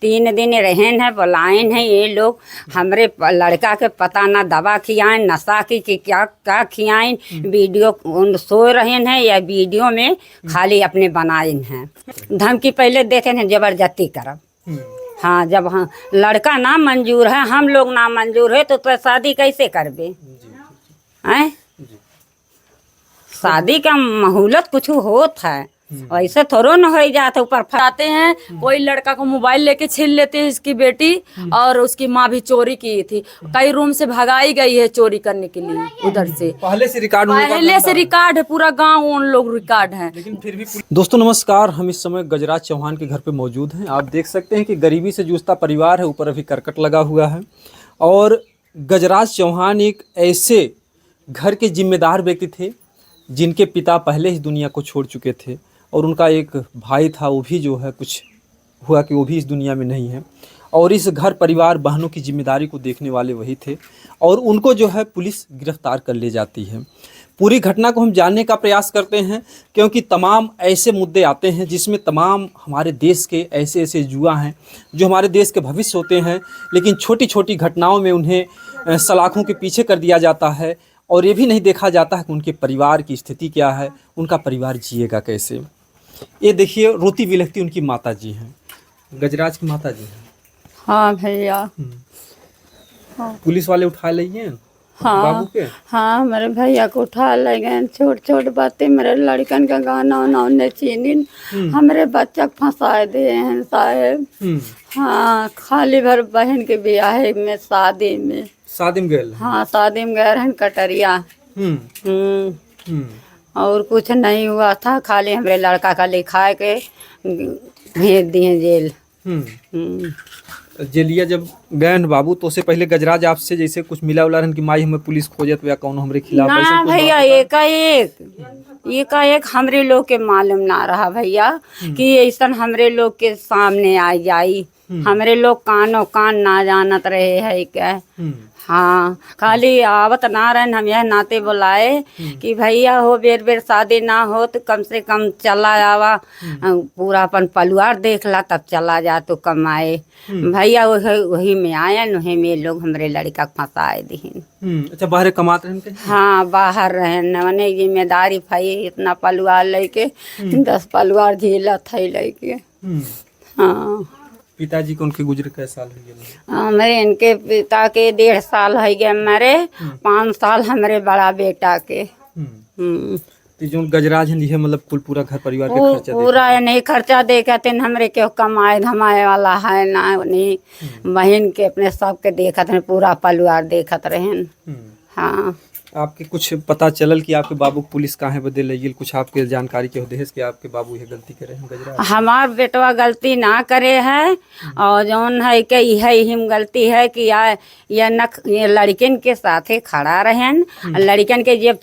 3 दिन रहन है बुलाइन है ये लोग हमरे लड़का के पता ना दवा खियाएं नशा की कि क्या क्या खियाएं वीडियो सो रहे हैं या वीडियो में खाली अपने बनाइन हैं धमकी पहले देते हैं जबरदस्ती करब। हाँ जब हाँ लड़का ना मंजूर है हम लोग ना मंजूर है तो शादी कैसे करबे हैं। शादी का महूलत कुछ होत है ऐसे थोड़ो न हो जाता ऊपर आते हैं कोई लड़का को मोबाइल लेके छीन लेते हैं इसकी बेटी और उसकी माँ भी चोरी की थी कई रूम से भगाई गई है चोरी करने के लिए उधर से पहले से रिकॉर्ड है पूरा गांव उन लोग रिकॉर्ड है। लेकिन फिर भी दोस्तों नमस्कार, हम इस समय गजराज चौहान के घर पे मौजूद हैं। आप देख सकते हैं कि गरीबी से जूझता परिवार है, ऊपर अभी करकट लगा हुआ है और गजराज चौहान एक ऐसे घर के जिम्मेदार व्यक्ति थे जिनके पिता पहले ही दुनिया को छोड़ चुके थे और उनका एक भाई था वो भी जो है कुछ हुआ कि वो भी इस दुनिया में नहीं है और इस घर परिवार बहनों की जिम्मेदारी को देखने वाले वही थे और उनको जो है पुलिस गिरफ्तार कर ले जाती है। पूरी घटना को हम जानने का प्रयास करते हैं क्योंकि तमाम ऐसे मुद्दे आते हैं जिसमें तमाम हमारे देश के ऐसे ऐसे युवा हैं जो हमारे देश के भविष्य होते हैं, लेकिन छोटी छोटी घटनाओं में उन्हें सलाखों के पीछे कर दिया जाता है और ये भी नहीं देखा जाता है कि उनके परिवार की स्थिति क्या है, उनका परिवार जिएगा कैसे। ये देखिए रोती बिलखती उनकी माता जी हैं, गजराज की माता जी हैं। हाँ भैया पुलिस वाले उठा लिए बाबू के। हाँ मेरे भैया को उठा ले गए छोट छोट बातें मेरे लड़कन का गाना उन्होंने चीनी हमारे बच्चा को फंसा दिए हैं साहेब। हाँ खाली भर बहन के ब्याह में शादी में गए। हाँ शादी में गए हैं कटरिया। और कुछ नहीं हुआ था, खाली हमारे लड़का का लिखा के भेज दिए जेल। जेलिया जब गए बाबू तो उससे पहले गजराज आपसे जैसे कुछ मिला उला कि माई हमें पुलिस खोजत या कौन हमरे खिलाफ ना भैया एकाएक हमरे लोग के मालूम ना रहा भैया कि ऐसा हमरे लोग के सामने आ जाई। हमरे लोग कानो कान ना जानत रहे है क्या। हाँ खाली आवत ना रहन हम यह नाते बुलाए कि भैया हो बेर बेर शादी ना हो तो कम से कम चला आवा पूरा अपन परिवार देख ला तब चला जा तो कमाए। भैया वही में आया वही में लोग हमरे लड़का फंसाए दीन। अच्छा बाहर कमाते रहते। हाँ बाहर रहन मने जिम्मेदारी भाई इतना परिवार लेके 10 परिवार झेलत है लेके। हाँ पिताजी को उनके गुजरे कैसे साल हो गए? हमारे इनके पिता के 1.5 साल हो गए, हमारे 5 साल हमारे बड़ा बेटा के। तो जो गजराज है मतलब कुल पूरा घर परिवार के खर्चा पूरा नहीं खर्चा देखते हमरे क्यों कमाए धमाए वाला है ना नहीं बहन के अपने सबके देखत हैं पूरा परिवार देखत रहें। हाँ आपके कुछ पता चलल कि आपके बाबू पुलिस काहे बदे ले गेल, कुछ आपके जानकारी के होदेस कि आपके बाबू ये गलती करे हैं गजराज? हमार बेटवा गलती ना करे है और जौन है कि यह हिम गलती है कि ये लड़किन के साथे खड़ा रहन लड़कन के जब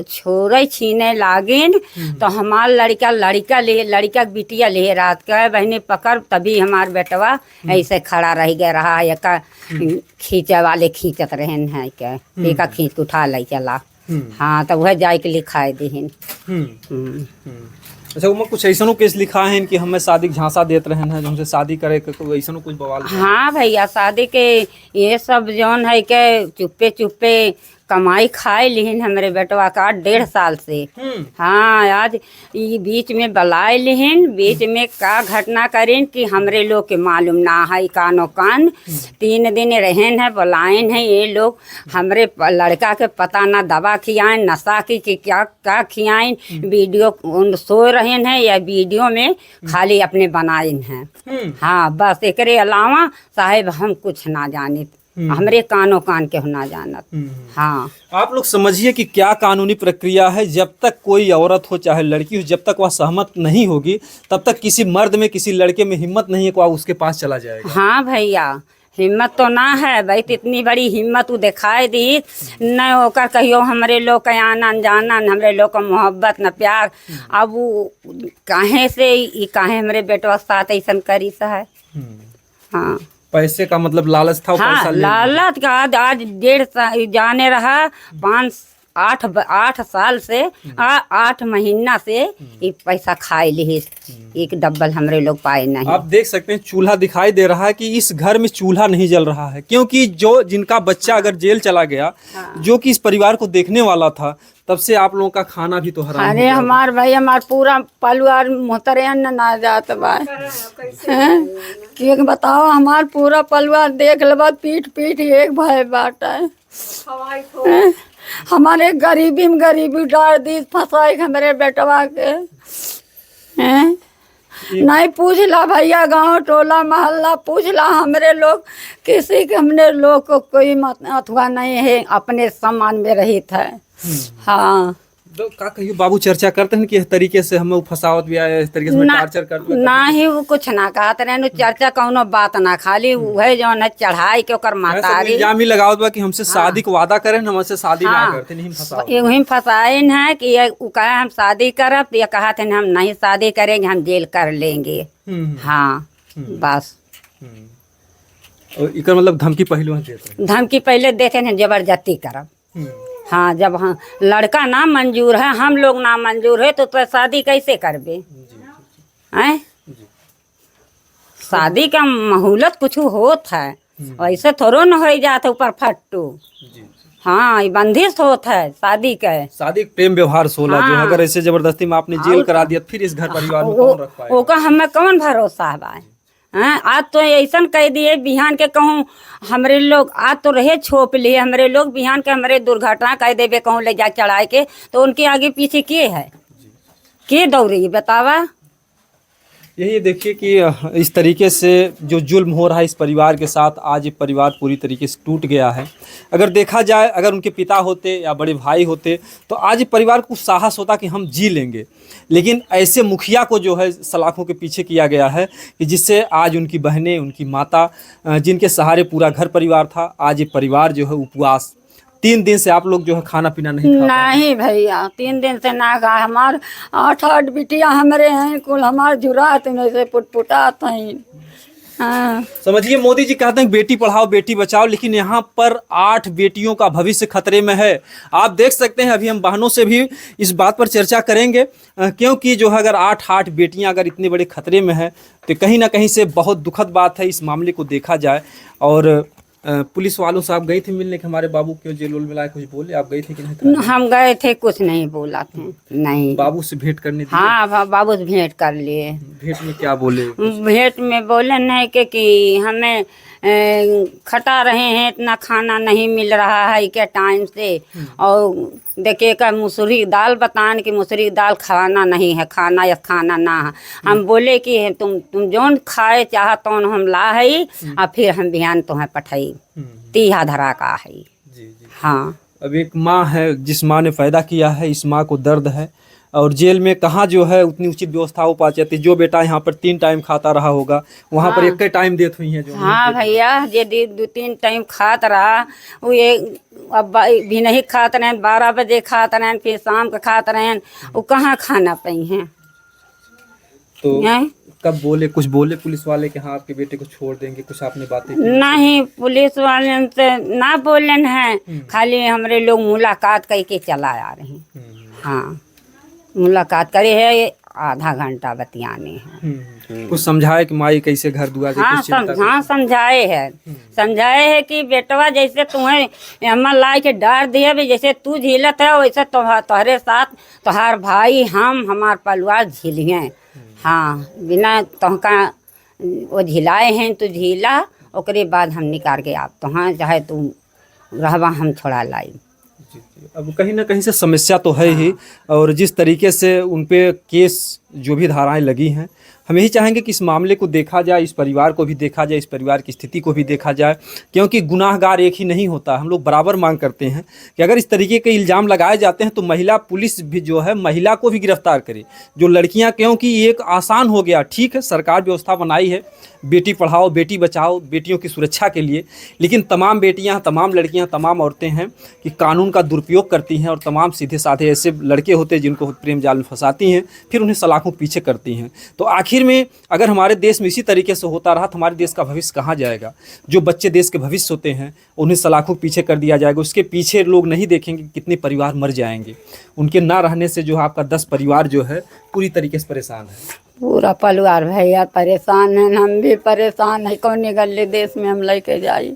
छोरे छीने लागिन तो हमार लड़का बिटिया ले रात का बहने पकड़ तभी हमार बेटवा ऐसे खड़ा रह गया रहा एक खींचे वाले खींचत रहन है क्या एक खींच उठा ले चला। हाँ तो वह जाए के लिखाए दीन। अच्छा वो कुछ ऐसा केस लिखा है कि हमें शादी झांसा देते रहे हैं हमसे शादी करे ऐसा कुछ बवाल? हाँ भैया शादी के ये सब जौन है के चुप्पे चुप्पे कमाई खाए लिहिन हमरे बेटवा का 1.5 साल से। हाँ आज ये बीच में बलाए लिहिन बीच में का घटना करें कि हमरे लोग के मालूम ना है कानो कान 3 दिन रहन है बुलाइन है ये लोग हमरे लड़का के पता ना दवा खियाएं नशा की कि क्या क्या खियाएं वीडियो सो रहे हैं या वीडियो में खाली अपने बनाइन हैं। हाँ बस एकरे अलावा साहेब हम कुछ ना जाने हमरे कानो कान के होना जानत। हाँ आप लोग समझिए कि क्या कानूनी प्रक्रिया है, जब तक कोई औरत हो चाहे लड़की हो जब तक वह सहमत नहीं होगी तब तक किसी मर्द में किसी लड़के में हिम्मत नहीं है कि वह उसके पास चला जाएगा। हाँ भैया हिम्मत तो ना है भाई इतनी बड़ी हिम्मत दिखाई दी न होकर कहियो हमरे लोग का आना जाना हमरे लोग का मोहब्बत न प्यार अब वो काहे से काहे हमरे बेटवा साथ ऐसा करी सा है। हाँ पैसे का मतलब लालच था। हाँ लालच का आज 1.5 साल जाने रहा 5 8 साल से 8 महीना से ये पैसा खाए ली, एक डब्बल हमरे लोग पाए नहीं। आप देख सकते हैं चूल्हा दिखाई दे रहा है कि इस घर में चूल्हा नहीं जल रहा है, क्योंकि जो जिनका बच्चा अगर जेल चला गया, जो कि इस परिवार को देखने वाला था, तब से आप लोगों का खाना भी तो हराम हो अरे गया। हमार भाई हमार पूरा परिवार मोहतरे अन्न ना जात बा, कि बताओ हमार पूरा परिवार देख लेबा पीठ पीठ एक भाई बाटा है। हमारे गरीबी में गरीबी डाल दी फंसाई हमारे बेटवा के हैं। नहीं पूछला भैया, गांव टोला मोहल्ला पूछला, हमरे लोग किसी के हमने लोग को कोई अथवा नहीं है, अपने सम्मान में रही था। हाँ तो का कहियो बाबू चर्चा करते हैं कि इस तरीके से हमें फसावत भी आया, इस तरीके से टार्चर करते हैं? ना ही वो कुछ ना कहते रहे, चर्चा कौनो बात ना, खाली वही जो है चढ़ाई के ओकर मातारी इल्जाम ही लगावत बा कि हमसे शादी का वादा करें, हमसे शादी ना करते, नहीं फसावत। वही फसाइन है कि ये कहे हम शादी करब, तो ये कहा थे हम नहीं शादी करेंगे, हम जेल कर लेंगे। हाँ बस और इकर मतलब धमकी पहले देते हैं? धमकी पहले देते हैं जबरदस्ती करब। हाँ जब हाँ लड़का ना मंजूर है, हम लोग ना मंजूर है, तो शादी कैसे करबे हैं? शादी का महूलत कुछ होत है, वैसे थोड़ो न हो जाता ऊपर फट्टू। हाँ ये बंदिश होता है शादी का। शादी प्रेम व्यवहार 16 जो अगर ऐसे जबरदस्ती में आपने जेल करा दिया, फिर इस घर परिवार में कौन रख पाएगा? ओका हमें कौन भरोसा है? हैं आज तो ऐसा कह दिए, बिहान के कहूँ हमरे लोग आज तो रहे छोप लिए, हमरे लोग बिहान के हमरे दुर्घटना कह देवे कहूँ ले जा चढ़ाए के, तो उनके आगे पीछे के दौड़ी बतावा। यही देखिए कि इस तरीके से जो जुल्म हो रहा है इस परिवार के साथ, आज ये परिवार पूरी तरीके से टूट गया है। अगर देखा जाए, अगर उनके पिता होते या बड़े भाई होते तो आज ये परिवार को साहस होता कि हम जी लेंगे, लेकिन ऐसे मुखिया को जो है सलाखों के पीछे किया गया है कि जिससे आज उनकी बहनें, उनकी माता, जिनके सहारे पूरा घर परिवार था, आज ये परिवार जो है उपवास। 3 दिन से आप लोग जो है खाना पीना नहीं खा पाए? नहीं भैया 3 दिन से ना खा, हमार 8 बिटिया हमारे हैं कुल, हमार जुरात में से पुटपुटात हैं। हाँ समझिए मोदी जी कहते हैं बेटी पढ़ाओ बेटी बचाओ, लेकिन यहाँ पर 8 बेटियों का भविष्य खतरे में है। आप देख सकते हैं, अभी हम बहनों से भी इस बात पर चर्चा करेंगे, क्योंकि जो है अगर 8 बेटियां अगर इतने बड़े खतरे में है तो कहीं ना कहीं से बहुत दुखद बात है इस मामले को देखा जाए। और पुलिस वालों से आप गई थी मिलने के, हमारे बाबू क्यों जेल में लाए, कुछ बोले? आप गई थी कि नहीं? हम गए थे, कुछ नहीं बोला थे। नहीं बाबू से भेंट करने दिए? हाँ बाबू से भेंट कर लिए। भेंट में क्या बोले? भेंट में बोले नहीं कि हमें खटा रहे हैं, इतना खाना नहीं मिल रहा है के टाइम से, और देखिए का मुसरी दाल बतान कि मुसरी दाल खाना नहीं है, खाना या खाना ना है। हम बोले कि तुम जौन खाए चाह तो हम ला है, और फिर हम बिहान तुम्हें पठाई तीहा धरा का है। हाँ अब एक माँ है, जिस माँ ने पैदा किया है, इस माँ को दर्द है, और जेल में कहाँ जो है उतनी उचित व्यवस्था हो पा जाती। जो बेटा यहाँ पर 3 टाइम खाता रहा होगा, वहाँ पर 1 टाइम देत हुई है जो। हाँ भैया जे 2-3 टाइम खात रहा, वो ये अब भी नहीं खात रहे, 12 बजे खात रहे, फिर शाम को खात रहे, वो कहाँ खाना पाई हैं? तो कब बोले, कुछ बोले पुलिस वाले कि हाँ आपके बेटे को छोड़ देंगे, कुछ आपने बातें की? नहीं पुलिस वाले से ना बोलन है, खाली हमरे लोग मुलाकात करके चला आ रहे हैं। हाँ मुलाकात करे है, आधा घंटा बतियाने हैं। कुछ समझाए कि माई कैसे घर दुआ के? हाँ समझाए है, समझाए है कि बेटवा जैसे तुम्हें अम्मा ला के डार दिया भी, जैसे तू झीलत है वैसे तुम्हारे साथ तुम्हार भाई हमार परिवार झीलिए। हाँ बिना तुमका वो झिलाए हैं तो झीला, ओकरे बाद हम निकाल के आप तुहाँ चाहे तुम रहवा हम छोड़ा लाई। अब कहीं ना कहीं से समस्या तो है ही, और जिस तरीके से उन पे केस जो भी धाराएं लगी हैं, हम यही चाहेंगे कि इस मामले को देखा जाए, इस परिवार को भी देखा जाए, इस परिवार की स्थिति को भी देखा जाए, क्योंकि गुनाहगार एक ही नहीं होता। हम लोग बराबर मांग करते हैं कि अगर इस तरीके के इल्ज़ाम लगाए जाते हैं तो महिला पुलिस भी जो है महिला को भी गिरफ्तार करे, जो लड़कियां, क्योंकि एक आसान हो गया। ठीक है सरकार व्यवस्था बनाई है बेटी पढ़ाओ बेटी बचाओ, बेटियों की सुरक्षा के लिए, लेकिन तमाम बेटियां, तमाम लड़कियां, तमाम औरतें हैं कि कानून का दुरुपयोग करती हैं, और तमाम सीधे साधे ऐसे लड़के होते हैं जिनको प्रेम जाल में फंसाती हैं, फिर उन्हें सलाखों के पीछे करती हैं। तो आखिर आखिर में अगर हमारे देश में इसी तरीके से होता रहा तो हमारे देश का भविष्य कहाँ जाएगा। जो बच्चे देश के भविष्य होते हैं उन्हें सलाखों के पीछे कर दिया जाएगा। उसके पीछे लोग नहीं देखेंगे कितने परिवार मर जाएंगे। उनके ना रहने से जो है आपका 10 परिवार जो है पूरी तरीके से परेशान है। पूरा परिवार भैया परेशान है, हम भी परेशान है। कौन गले देश में हम लेके जाई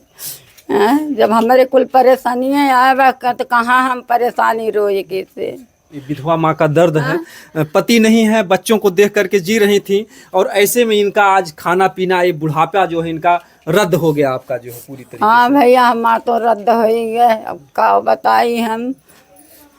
हैं? जब हमारे कुल परेशानी आए तो कहाँ हम परेशानी रोए कैसे। ये विधवा माँ का दर्द है, पति नहीं है, बच्चों को देख करके जी रही थी और ऐसे में इनका आज खाना पीना, ये बुढ़ापा जो है इनका रद्द हो गया आपका जो है पूरी तरीके हाँ भैया हमारा तो रद्द हो ही गए। अब का बताई हम,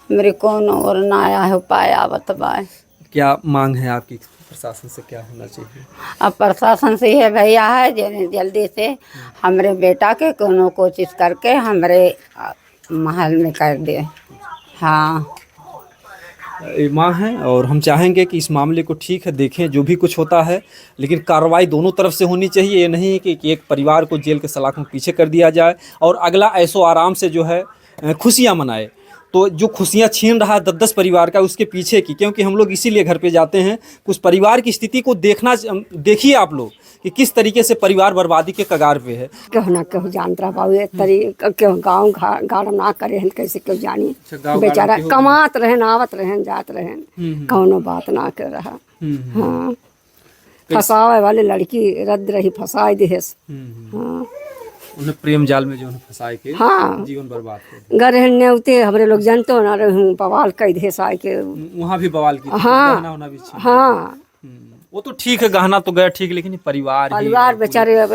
मेरे कौन और ना आया है उपाय आवत बाय। क्या मांग है आपकी प्रशासन से, क्या होना चाहिए? अब प्रशासन से ये भैया है जल्दी से हमारे बेटा के कोनो कोशिश करके हमारे महल में कर दे। हाँ माँ हैं और हम चाहेंगे कि इस मामले को ठीक है देखें, जो भी कुछ होता है, लेकिन कार्रवाई दोनों तरफ से होनी चाहिए। ये नहीं कि एक परिवार को जेल के सलाखों के पीछे कर दिया जाए और अगला ऐसो आराम से जो है खुशियाँ मनाए। तो जो खुशियाँ छीन रहा है 10-10 परिवार का, उसके पीछे की, क्योंकि हम लोग इसीलिए घर पे जाते हैं कुछ परिवार की स्थिति को देखना। देखिए आप लोग कि किस तरीके से परिवार बर्बादी के कगार पे है। क्यों ना क्यों जानता बाबू तरी क्यों गाँव गाड़ ना करे हैं, कैसे क्यों जानी बेचारा कमात रहन आवत रहन जात रहन, कौनो बात ना कर रहा। हाँ फसावे वाले लड़की रद्द रही फसाई देस। हाँ उन्हें प्रेम जाल में जो उन्हें फंसाए के हाँ जीवन बर्बाद कर गए नेवते हमरे लोग जानते ना रहूँ बवाल कई देस आए के वहाँ भी बवाल की। हाँ गहना भी हाँ वो तो ठीक है, गहना तो गया ठीक, लेकिन परिवार बेचारे अब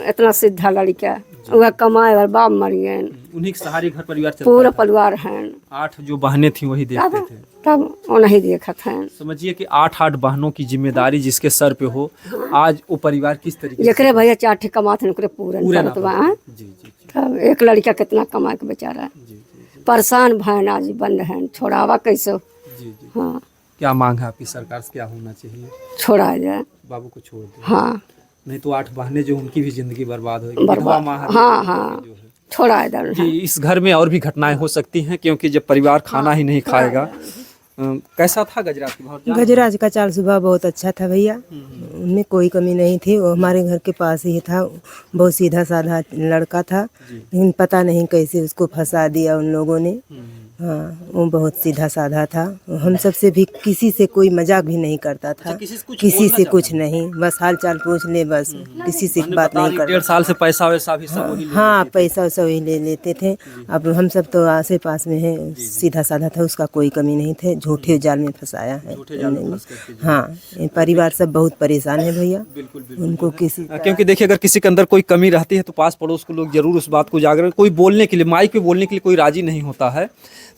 इतना सीधा लड़का वह कमाए और बाप मर गए, उन्हीं के सहारे घर परिवार चलता पूरा था। परिवार है 8 जो बहनें थी वही देखते थे। तब वो नहीं देखत हैं। समझिए कि 8 बहनों की जिम्मेदारी जिसके सर पे हो, आज वो परिवार किस तरीके से जकरे भैया 4 ठे कमाते हैं ओकरे पूरे पूरा ना करत पाए। बा। जी जी जी तब एक लड़का कितना कमा के बेचारा जी परेशान भैन आज बंद है, छोड़ावा कैसे। जी जी। हाँ क्या मांग है आपकी सरकार से, क्या होना चाहिए? छोड़ा जाए। बाबू को छोड़ दे, हाँ नहीं तो 8 बहनें जो उनकी भी जिंदगी बर्बाद होगी। बर्बाद। विधवा माँ हाँ हाँ छोड़ा इधर। जी, इस घर में और भी घटनाएं हो सकती हैं, क्योंकि जब परिवार खाना ही नहीं खाएगा। कैसा था गजराज की बहुत? गजराज का चाल स्वभाव बहुत अच्छा था भैया, उनमें कोई कमी नहीं थी। वो हमारे घर के पास ही था, बहुत सीधा साधा लड़का था, लेकिन पता नहीं कैसे उसको फंसा दिया उन लोगों ने। हाँ वो बहुत सीधा साधा था, हम सब से भी किसी से कोई मजाक भी नहीं करता था, किसी से कुछ नहीं, बस हाल चाल पूछ ले बस, किसी से बात नहीं करता। 1.5 साल से पैसा वैसा भी सब वही हाँ पैसा वैसा वही ले लेते थे। अब हम सब तो आसे पास में है, सीधा साधा था, उसका कोई कमी नहीं थे। झूठे जाल में फंसाया है। हाँ परिवार सब बहुत परेशान है भैया, उनको किसी, क्योंकि देखिए अगर किसी के अंदर कोई कमी रहती है तो पास पड़ोस के लोग जरूर उस बात को उजागर, कोई बोलने के लिए, माइक पे बोलने के लिए कोई राजी नहीं होता है।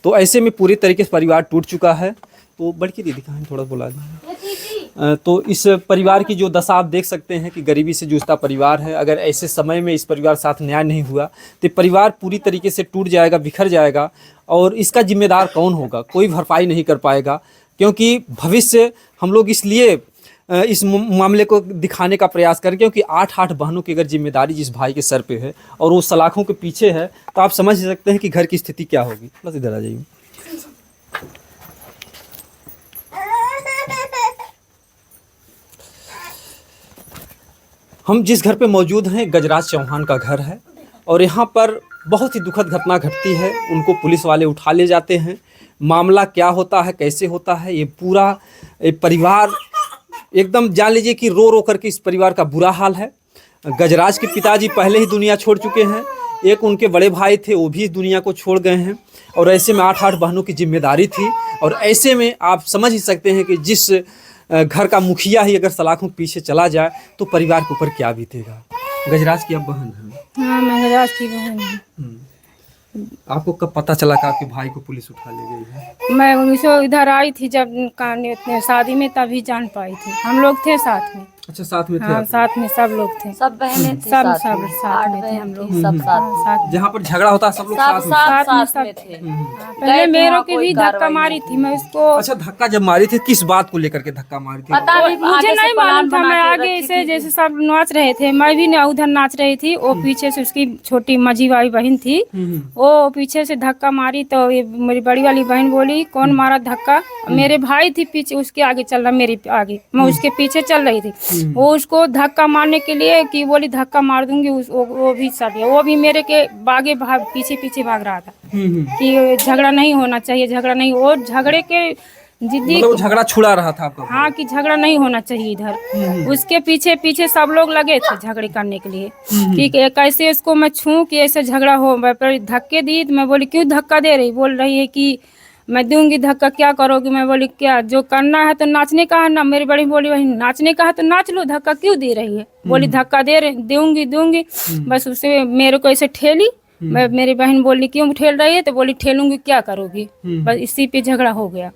तो ऐसे में पूरी तरीके से परिवार टूट चुका है। तो बड़की दीदी कहाँ थोड़ा बुला दें। तो इस परिवार की जो दशा आप देख सकते हैं कि गरीबी से जूझता परिवार है। अगर ऐसे समय में इस परिवार के साथ न्याय नहीं हुआ तो परिवार पूरी तरीके से टूट जाएगा, बिखर जाएगा, और इसका जिम्मेदार कौन होगा? कोई भरपाई नहीं कर पाएगा। क्योंकि भविष्य हम लोग इसलिए इस मामले को दिखाने का प्रयास करें, क्योंकि 8 बहनों की अगर जिम्मेदारी जिस भाई के सर पे है और वो सलाखों के पीछे है, तो आप समझ सकते हैं कि घर की स्थिति क्या होगी। बस इधर आ जाइए। हम जिस घर पे मौजूद हैं गजराज चौहान का घर है, और यहाँ पर बहुत ही दुखद घटना घटती है। उनको पुलिस वाले उठा ले जाते हैं। मामला क्या होता है, कैसे होता है, ये पूरा परिवार एकदम जान लीजिए कि रो रो करके इस परिवार का बुरा हाल है। गजराज के पिताजी पहले ही दुनिया छोड़ चुके हैं, एक उनके बड़े भाई थे वो भी दुनिया को छोड़ गए हैं, और ऐसे में 8 बहनों की जिम्मेदारी थी। और ऐसे में आप समझ ही सकते हैं कि जिस घर का मुखिया ही अगर सलाखों के पीछे चला जाए तो परिवार के ऊपर क्या बीतेगा। गजराज की अब बहन है? हाँ मैं गजराज की बहन हूँ। आपको कब पता चला कि आपके भाई को पुलिस उठा ले गई है? मैं उनसे इधर आई थी जब शादी में, तभी जान पाई थी। हम लोग थे साथ में। अच्छा, साथ में थे हाँ आप? साथ में सब लोग थे। सब बहनें थी सब साथ में, साथ 8 में थे बहन हम लोग। थी, सब साथ में। जहाँ पर झगड़ा होता है सब लोग सब साथ में? साथ में थे। पहले मेरे के कोई भी धक्का कार्रवाई मारी थी, मैं उसको अच्छा, धक्का जब मारी थी किस बात को लेकर के धक्का मारी थी? पता नहीं, मुझे आगे से नहीं प्लान मालूम था। बना मैं के आगे रखी से थी। जैसे सब नाच रहे थे, मैं भी उधर नाच रही थी। वो पीछे से उसकी छोटी मझी वाली बहन थी, वो पीछे से धक्का मारी तो ये मेरी बड़ी वाली बहन बोली कौन मारा धक्का। मेरे भाई थी पीछे, उसके आगे चल रहा, मेरे आगे, मैं उसके पीछे चल रही थी। वो उसको धक्का मारने के लिए कि बोली धक्का मार दूंगी, वो भी सट गया। वो भी मेरे के आगे भाग पीछे पीछे भाग रहा था कि झगड़ा नहीं होना चाहिए, झगड़ा नहीं। वो झगड़े के जिद्दी, मतलब वो झगड़ा छुड़ा रहा था आपका? हाँ, कि झगड़ा नहीं होना चाहिए इधर। उसके पीछे पीछे सब लोग लगे थे झगड़े करने के लिए कि कैसे इसको मैं छूं कि ऐसे झगड़ा हो। मैं पर धक्के दी तो मैं बोली क्यों धक्का दे रही? बोल रही है कि मैं दूंगी धक्का, क्या करोगी? मैं बोली क्या जो करना है तो नाचने का है ना। मेरी बड़ी बोली वही नाचने का है तो नाच लो, धक्का क्यों दे रही है? बोली धक्का दे रही, दूंगी। बस उसे मेरे को ऐसे ठेली। मैं, मेरी बहन बोली क्यों ठेल रही है? तो बोली ठेलूंगी, क्या करोगी? बस इसी पे झगड़ा हो गया।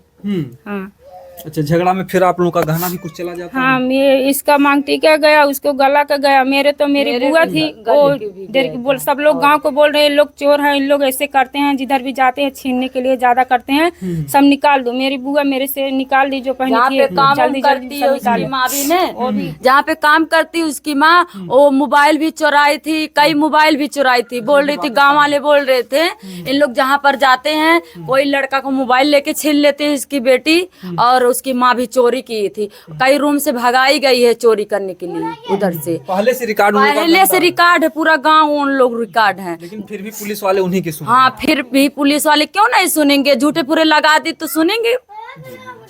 हाँ अच्छा, झगड़ा में फिर आप लोगों का गहना भी कुछ चला जाता है? हाँ, मैं इसका मांग टीका गया, उसको गला का गया। मेरे तो मेरी बुआ थी, वो बोल सब लोग गांव को बोल रहे हैं लोग चोर हैं, इन लोग ऐसे करते हैं, जिधर भी जाते हैं छीनने के लिए ज्यादा करते हैं, सब निकाल दो। मेरी बुआ मेरे से निकाल दी जो पहनी थी, जल्दी करती है सब उसकी निकाल। माँ भी ने, जहाँ पे काम करती उसकी माँ, वो मोबाइल भी चुराई थी, कई मोबाइल भी चुराई थी। बोल रही थी, गांव वाले बोल रहे थे इन लोग जहाँ पर जाते हैं कोई लड़का को मोबाइल लेके छीन लेते हैं इसकी बेटी, और उसकी माँ भी चोरी की थी। कई रूम से भगाई गई है चोरी करने के लिए उधर से। पहले से रिकॉर्ड पहले से रिकॉर्ड है, पूरा गांव उन लोग रिकॉर्ड है। लेकिन फिर भी पुलिस वाले उन्हीं की सुने। हाँ, फिर भी पुलिस वाले क्यों नहीं सुनेंगे? झूठे पूरे लगा दी तो सुनेंगे।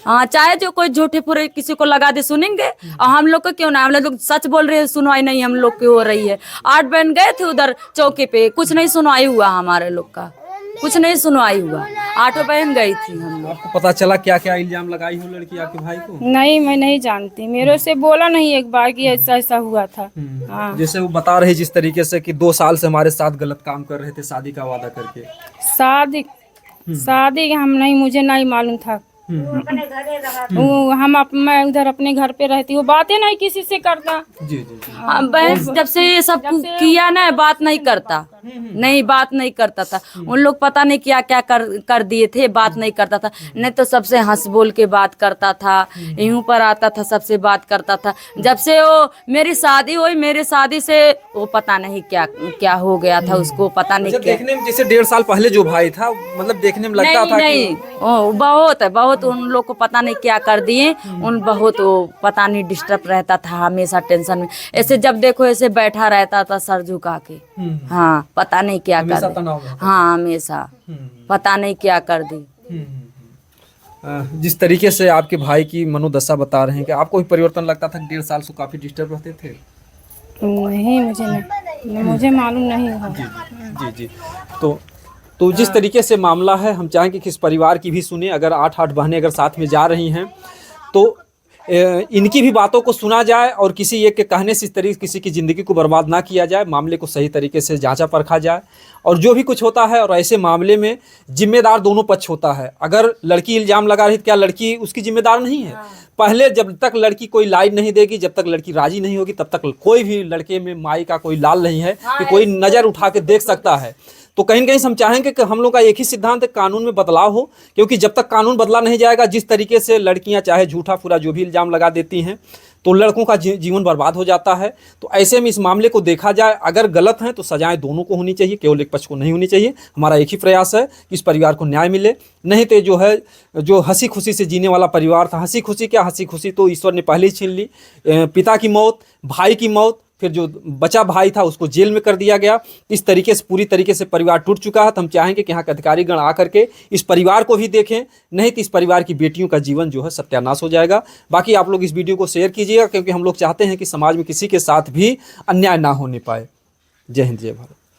हाँ, चाहे जो कोई झूठे पूरे किसी को लगा दे सुनेंगे। और हम लोग को क्यों ना, हम लोग सच बोल रहे हैं, सुनवाई नहीं हम लोग की हो रही है। 8 बहन गए थे उधर चौकी पे, कुछ नहीं सुनवाई हुआ हमारे लोग का, कुछ नहीं सुनवाई हुआ। 8 बहन गई थी हम। आपको पता चला क्या क्या इल्जाम लगाई हो लड़की आपके भाई को? नहीं, मैं नहीं जानती, मेरे से बोला नहीं एक बार कि ऐसा ऐसा हुआ था। हाँ, जैसे वो बता रहे जिस तरीके से कि 2 साल से हमारे साथ गलत काम कर रहे थे, शादी का वादा करके। शादी हम नहीं, मुझे नहीं मालूम था। मैं उधर अपने घर पे रहती हूँ, बातें नहीं किसी से करता। जी जी जी। हाँ, बहन जब से ये सब किया ना, बात नहीं करता, नहीं बात नहीं करता था। उन लोग पता नहीं क्या क्या कर दिए थे, बात नहीं करता था। नहीं तो सबसे हंस बोल के बात करता था, यूं पर आता था, सबसे बात करता था। जब से वो मेरी शादी हुई, मेरे शादी से वो पता नहीं क्या क्या हो गया था उसको, पता नहीं क्या। देखने में जैसे 1.5 साल पहले जो भाई था, मतलब देखने में लगता था नहीं, बहुत उन लोग को पता नहीं क्या कर दिए। उन बहुत वो पता नहीं डिस्टर्ब रहता था, हमेशा टेंशन में, ऐसे जब देखो ऐसे बैठा रहता था सर झुका के। हाँ, पता नहीं क्या कर दी। हाँ, हमेशा पता नहीं क्या कर दी। जिस तरीके से आपके भाई की मनोदशा बता रहे हैं कि आपको भी परिवर्तन लगता था, 1.5 साल से काफी डिस्टर्ब रहते थे? नहीं, मुझे मालूम नहीं हुआ। जी जी। तो जिस तरीके से मामला है, हम चाहेंगे कि इस परिवार की भी सुने। अगर 8 बहनें अगर साथ में जा रही हैं तो इनकी भी बातों को सुना जाए और किसी एक के कहने से इस तरीके किसी की ज़िंदगी को बर्बाद ना किया जाए। मामले को सही तरीके से जांचा परखा जाए और जो भी कुछ होता है, और ऐसे मामले में जिम्मेदार दोनों पक्ष होता है। अगर लड़की इल्ज़ाम लगा रही, क्या लड़की उसकी जिम्मेदार नहीं है? पहले जब तक लड़की कोई लाइन नहीं देगी, जब तक लड़की राजी नहीं होगी, तब तक कोई भी लड़के में माई का कोई लाल नहीं है कि कोई नज़र उठा के देख सकता है। तो कहीं न कहीं हम चाहेंगे कि हम लोग का एक ही सिद्धांत है, कानून में बदलाव हो, क्योंकि जब तक कानून बदला नहीं जाएगा, जिस तरीके से लड़कियां चाहे झूठा पूरा जो भी इल्ज़ाम लगा देती हैं, तो लड़कों का जीवन बर्बाद हो जाता है। तो ऐसे में इस मामले को देखा जाए, अगर गलत हैं तो सजाएं दोनों को होनी चाहिए, केवल एक पक्ष को नहीं होनी चाहिए। हमारा एक ही प्रयास है कि इस परिवार को न्याय मिले। नहीं तो जो है, जो हंसी खुशी से जीने वाला परिवार था, हंसी खुशी तो ईश्वर ने पहले ही छीन ली। पिता की मौत, भाई की मौत, फिर जो बचा भाई था उसको जेल में कर दिया गया। इस तरीके से पूरी तरीके से परिवार टूट चुका है। तो हम चाहेंगे कि यहाँ के अधिकारीगण आकर के इस परिवार को भी देखें, नहीं तो इस परिवार की बेटियों का जीवन जो है सत्यानाश हो जाएगा। बाकी आप लोग इस वीडियो को शेयर कीजिएगा, क्योंकि हम लोग चाहते हैं कि समाज में किसी के साथ भी अन्याय ना होने पाए। जय हिंद, जय भारत।